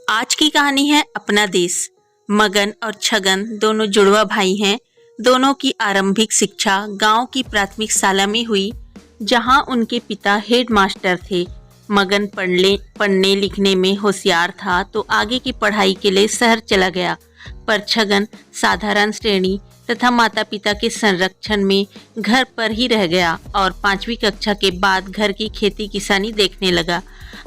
आज की कहानी है अपना देश। मगन और छगन दोनों जुड़वा भाई हैं। दोनों की आरंभिक शिक्षा गांव की प्राथमिक शाला में हुई, जहां उनके पिता हेड मास्टर थे। मगन पढ़ने लिखने में होशियार था तो आगे की पढ़ाई के लिए शहर चला गया, पर छगन साधारण श्रेणी तथा माता पिता के संरक्षण में घर पर ही रह गया और 5वीं कक्षा के बाद घर की खेती किसानी देखने लगा।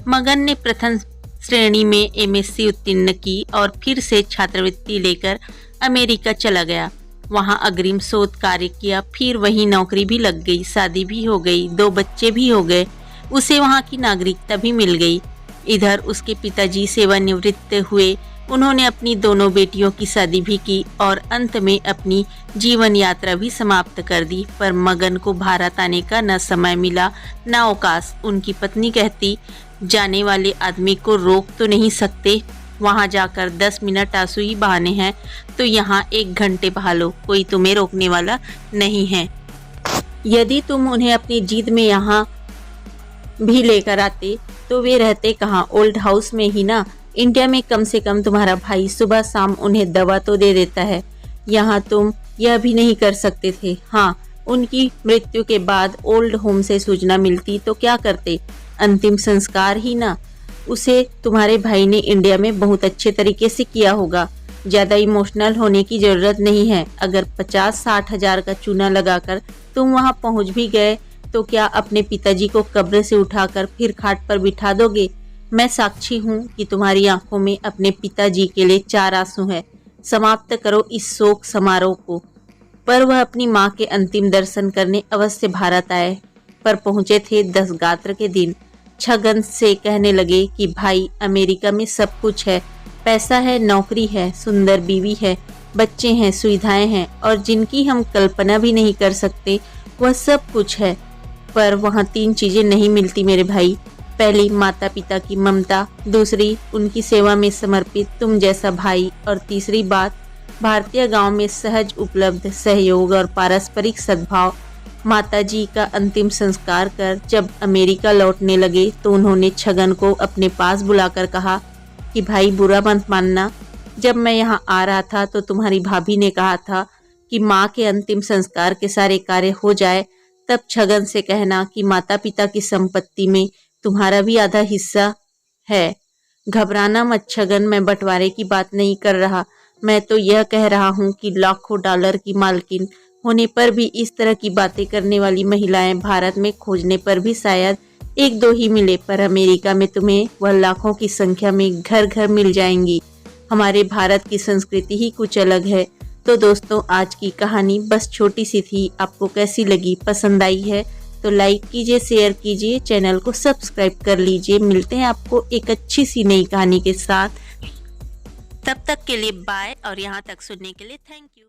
मगन ने प्रथम श्रेणी में एमएससी उत्तीर्ण की और फिर से छात्रवृत्ति लेकर अमेरिका चला गया। वहां अग्रिम शोध कार्य किया, फिर वहीं नौकरी भी लग गई, शादी भी हो गई, 2 बच्चे भी हो गए, उसे वहां की नागरिकता भी मिल गई। इधर उसके पिताजी सेवानिवृत्त हुए, उन्होंने अपनी दोनों बेटियों की शादी भी की और अंत में अपनी जीवन यात्रा भी समाप्त कर दी। पर मगन को भारत आने का न समय मिला न अवकाश। उनकी पत्नी कहती, जाने वाले आदमी को रोक तो नहीं सकते, वहां जाकर 10 मिनट आंसू ही बहाने हैं तो यहाँ 1 घंटे बहा लो, कोई तुम्हें रोकने वाला नहीं है। यदि तुम उन्हें अपनी जिद में यहाँ भी लेकर आते तो वे रहते कहाँ, ओल्ड हाउस में ही ना। इंडिया में कम से कम तुम्हारा भाई सुबह शाम उन्हें दवा तो दे देता है, यहाँ तुम यह भी नहीं कर सकते थे। हाँ, उनकी मृत्यु के बाद ओल्ड होम से सूचना मिलती तो क्या करते, अंतिम संस्कार ही ना। उसे तुम्हारे भाई ने इंडिया में बहुत अच्छे तरीके से किया होगा, ज्यादा इमोशनल होने की जरूरत नहीं है। अगर 50-60 हजार का चूना लगाकर तुम वहां पहुंच भी गए तो क्या अपने पिताजी को कब्र से उठाकर फिर खाट पर बिठा दोगे? मैं साक्षी हूँ कि तुम्हारी आंखों में अपने पिताजी के लिए 4 आंसू है। समाप्त करो इस शोक समारोह को। पर वह अपनी माँ के अंतिम दर्शन करने अवश्य भारत आए, पर पहुंचे थे 10 गात्र के दिन। छगन से कहने लगे कि भाई, अमेरिका में सब कुछ है, पैसा है, नौकरी है, सुंदर बीवी है, बच्चे हैं, सुविधाएं हैं और जिनकी हम कल्पना भी नहीं कर सकते, वह सब कुछ है। पर वहाँ 3 चीजें नहीं मिलती मेरे भाई। पहली, माता पिता की ममता, दूसरी, उनकी सेवा में समर्पित तुम जैसा भाई, और तीसरी बात, भारतीय गांव में सहज उपलब्ध सहयोग और पारस्परिक सद्भाव। माताजी का अंतिम संस्कार कर जब अमेरिका लौटने लगे तो उन्होंने छगन को अपने पास बुलाकर कहा कि भाई, बुरा मत मानना, जब मैं यहाँ आ रहा था तो तुम्हारी भाभी ने कहा था कि माँ के अंतिम संस्कार के सारे कार्य हो जाए, तब छगन से कहना कि माता पिता की संपत्ति में तुम्हारा भी आधा हिस्सा है। घबराना मत छगन, मैं बंटवारे की बात नहीं कर रहा, मैं तो यह कह रहा हूँ कि लाखों डॉलर की मालकिन होने पर भी इस तरह की बातें करने वाली महिलाएं भारत में खोजने पर भी शायद 1-2 ही मिले, पर अमेरिका में तुम्हें वह लाखों की संख्या में घर घर मिल जाएंगी। हमारे भारत की संस्कृति ही कुछ अलग है। तो दोस्तों, आज की कहानी बस छोटी सी थी। आपको कैसी लगी? पसंद आई है तो लाइक कीजिए, शेयर कीजिए, चैनल को सब्सक्राइब कर लीजिए। मिलते हैं आपको एक अच्छी सी नई कहानी के साथ। तब तक के लिए बाय, और यहाँ तक सुनने के लिए थैंक यू।